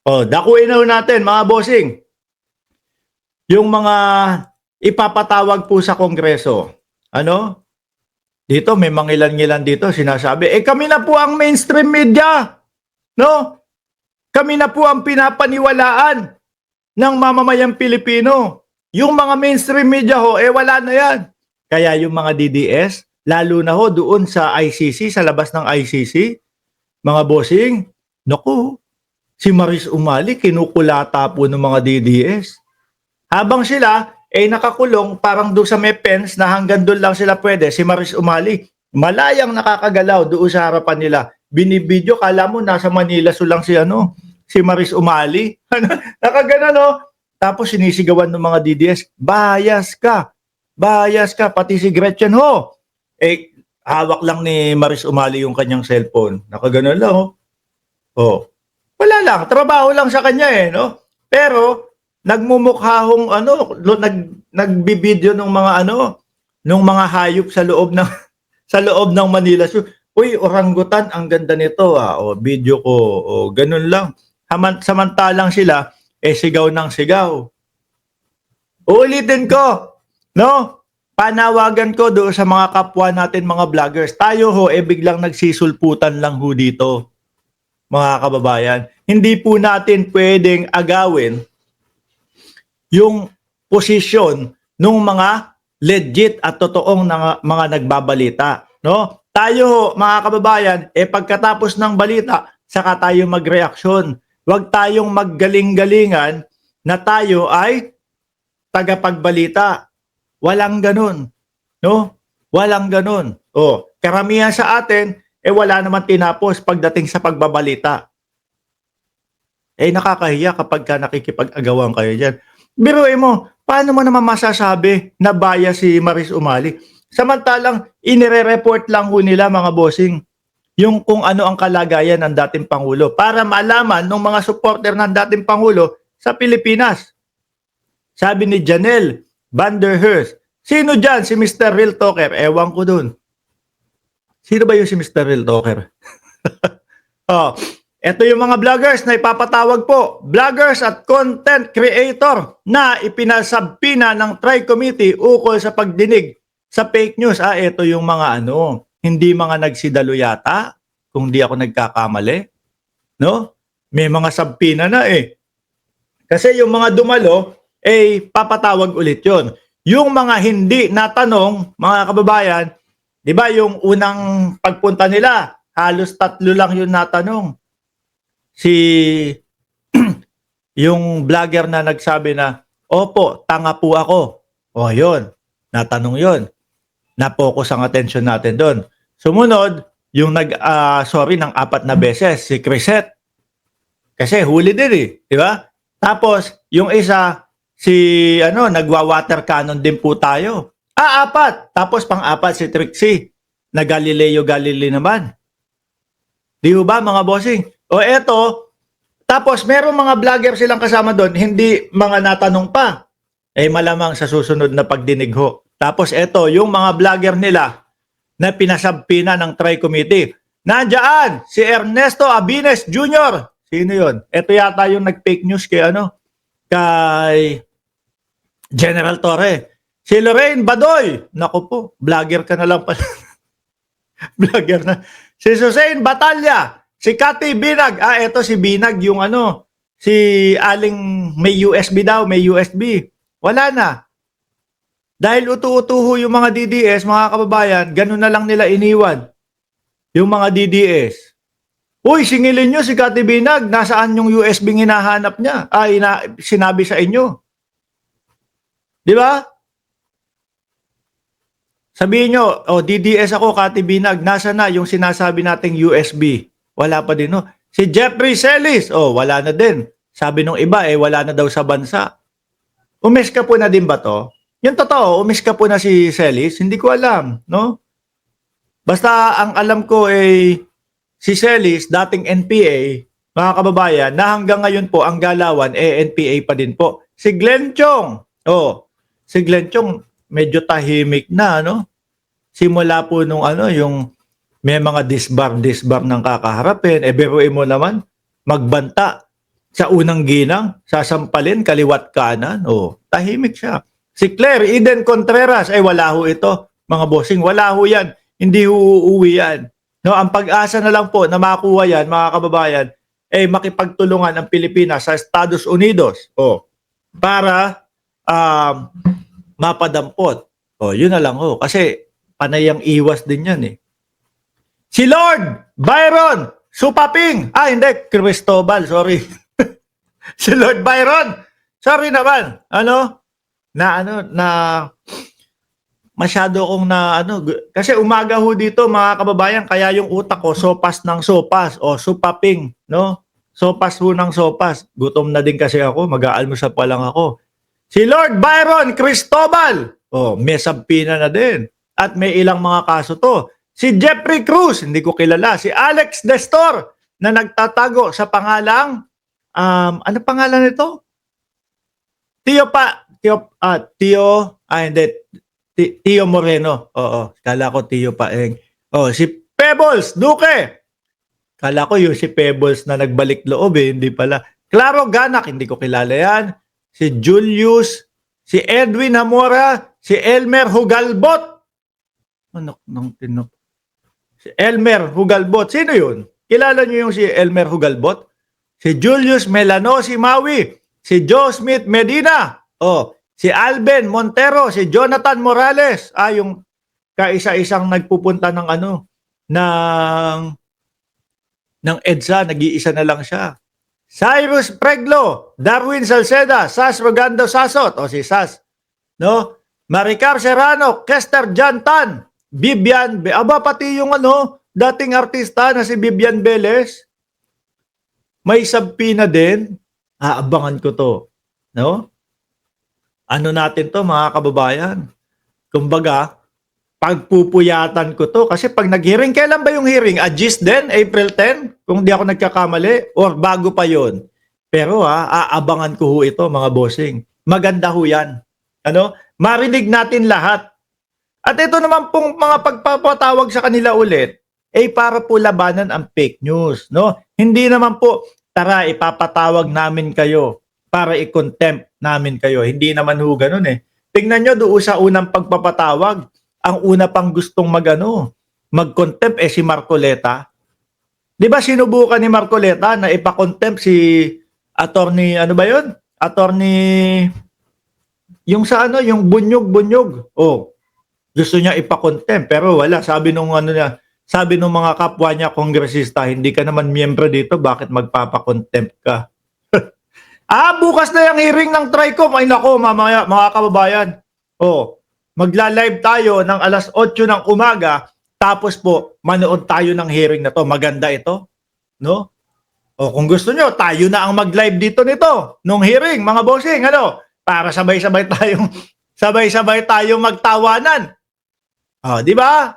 Dakuin na ho natin mga bossing. Yung mga ipapatawag po sa Kongreso. Ano? Dito may mangilan-ngilan dito sinasabi, kami na po ang mainstream media. No? Kami na po ang pinapaniwalaan ng mamamayang Pilipino. Yung mga mainstream media ho, wala na yan. Kaya yung mga DDS, lalo na ho doon sa ICC, sa labas ng ICC, mga bossing, naku, si Maris Umali, kinukulata po ng mga DDS. Habang sila, nakakulong, parang doon sa may fence na hanggang doon lang sila pwede, si Maris Umali, malayang nakakagalaw doon sa harapan nila. Binibidyo, kala mo nasa Manila lang si Maris Umali. Nakagana, no? Tapos sinisigawan ng mga DDS, bias ka, pati si Gretchen ho. Hawak lang ni Maris Umali yung kanyang cellphone. Nakagana lang, ho. Wala lang, trabaho lang sa kanya no? Pero nagmumukhahong nagbibideo ng mga nung mga hayop sa loob ng sa loob ng Manila Zoo. Uy, orangutan, ang ganda nito video ko. Ganun lang. Samantalang sila sigaw ng sigaw. Uulitin ko, no? Panawagan ko doon sa mga kapwa natin mga vloggers. Tayo ho biglang nagsisulputan lang ho dito. Mga kababayan, hindi po natin pwedeng agawin yung posisyon ng mga legit at totoong mga nagbabalita, no? Tayo, mga kababayan, pagkatapos ng balita, saka tayo magreaksyon. Huwag tayong maggaling-galingan na tayo ay tagapagbalita. Walang ganun, no? Walang ganun. Karamihan sa atin, wala naman tinapos pagdating sa pagbabalita. Nakakahiya kapag ka nakikipag-agawan kayo dyan. Biruin mo, paano mo naman masasabi na bias si Maris Umali? Samantalang, inire-report lang ho nila mga bossing yung kung ano ang kalagayan ng dating Pangulo para malaman ng mga supporter ng dating Pangulo sa Pilipinas. Sabi ni Janelle Van der Hearst, sino dyan si Mr. Real Talker? Ewan ko dun. Sino ba yung si Mr. Real Talker? Ito yung mga vloggers na ipapatawag po. Vloggers at content creator na ipinasabpina ng Tri-Committee ukol sa pagdinig sa fake news. Ito yung mga hindi mga nagsidalo yata, kung di ako nagkakamali. No? May mga sabpina na Kasi yung mga dumalo, papatawag ulit yon. Yung mga hindi natanong, mga kababayan, di ba yung unang pagpunta nila, halos 3 lang yung natanong. Yung vlogger na nagsabi na, opo, tanga po ako. Yun, natanong yun. Na-focus ang attention natin doon. Sumunod, yung sorry ng 4 na beses, si Crisette. Kasi huli din di ba? Tapos, yung isa, nagwa-water cannon din po tayo. 4. Tapos pang-4 si Trixie, na Galileo Galilei naman. Di ba mga bossing? Eto, tapos meron mga vlogger silang kasama doon, hindi mga natanong pa. Malamang sa susunod na pagdinig ho. Tapos eto, yung mga vlogger nila na pinasabpina ng Tri-Committee. Nandiyan, si Ernesto Abines Jr. Sino yun? Eto yata yung nag-fake news kay General Torre. Si Lorraine Badoy. Naku po, vlogger ka na lang pala. Vlogger na. Si Susain Batalla. Si Cathy Binag, eto si Binag, yung si Aling may USB daw, may USB. Wala na. Dahil utu-utuho yung mga DDS, mga kababayan, ganun na lang nila iniwan. Yung mga DDS. Uy, singilin nyo si Cathy Binag, nasaan yung USB hinahanap niya? Sinabi sa inyo. Di ba? Sabihin nyo, DDS ako, Cathy Binag, nasa na yung sinasabi nating USB? Wala pa din, no? Si Jeffrey Celis, wala na din. Sabi nung iba, wala na daw sa bansa. Umis ka po na din ba to? Yung totoo, umis ka po na si Celis? Hindi ko alam, no? Basta ang alam ko si Celis, dating NPA, mga kababayan, na hanggang ngayon po, ang galawan, NPA pa din po. Si Glenn Chong, si Glenn Chong, medyo tahimik na, Simula po nung yung may mga disbar ng kakaharapin. Biruin mo naman, magbanta Sa unang ginang, sasampalin kaliwat kanan. Oh, tahimik siya. Si Claire Eden Contreras, ay wala ho ito, mga bossing. Wala ho yan. Hindi ho uuwi yan. No, ang pag-asa na lang po na makuha yan, mga kababayan, ay makipagtulungan ang Pilipinas sa Estados Unidos. Oh, para mapadampot. Oh, yun na lang ho. Kasi panayang iwas din yan eh. Si Lord Byron Supaping. Hindi, Cristobal, sorry. Si Lord Byron. Sorry naman. Na masyado kong kasi umaga ho dito mga kababayan, kaya yung utak ko sopas ng sopas o supaping, no? Sopas ho ng sopas. Gutom na din kasi ako, mag-aalmusal pa lang ako. Si Lord Byron Cristobal. Oh, may sampina na din. At may ilang mga kaso to. Si Jeffrey Cruz, hindi ko kilala. Si Alex Destor na nagtatago sa pangalang ano pangalan nito? Tio Moreno. Oo, kala ko Tio Paeng. Oh, si Pebbles Duque. Kala ko yung si Pebbles na nagbalik loob hindi pala. Claro Ganak, hindi ko kilala yan. Si Julius, si Edwin Hamora, si Elmer Hugalbot. Si Elmer Hugalbot. Sino yun? Kilala niyo yung si Elmer Hugalbot? Si Julius Melanosi Maui, si Joe Smith Medina, si Alben Montero, si Jonathan Morales, yung kaisa-isang nagpupunta ng ng EDSA, nag-iisa na lang siya. Cyrus Preglo, Darwin Salceda, Sas Rogando Sasot, si Sas, no? Maricar Serrano, Kester Jantan, Bibian, pati yung dating artista na si Bibian Velez, may sabpina din. Aabangan ko to. No? Ano natin to mga kababayan? Kumbaga, pagpupuyatan ko to. Kasi pag nag-hearing, kailan ba yung hearing? Agis din? April 10? Kung di ako nagkakamali? Or bago pa yon? Pero aabangan ko ho ito mga bossing. Maganda ho yan. Marinig natin lahat. At ito naman pong mga pagpapatawag sa kanila ulit, para po labanan ang fake news. No? Hindi naman po, tara, ipapatawag namin kayo para i-contempt namin kayo. Hindi naman ho ganun eh. Tingnan nyo doon sa unang pagpapatawag, ang una pang gustong mag-contempt si Marcoleta. Di ba sinubukan ni Marcoleta na ipa-contempt si attorney, Attorney, yung yung bunyog. Gusto niya ipa-contempt pero wala. Sabi nung mga kapwa niya kongresista, hindi ka naman miyembro dito, bakit magpapa-contempt ka? Bukas na yung hearing ng TRICOM. Ay nako, mamaya, mga kababayan. Magla-live tayo ng alas 8 ng umaga, tapos po, manood tayo ng hearing na to. Maganda ito, no? Kung gusto nyo, tayo na ang mag-live dito nito, nung hearing, mga bossing, para sabay-sabay tayong magtawanan. Di ba?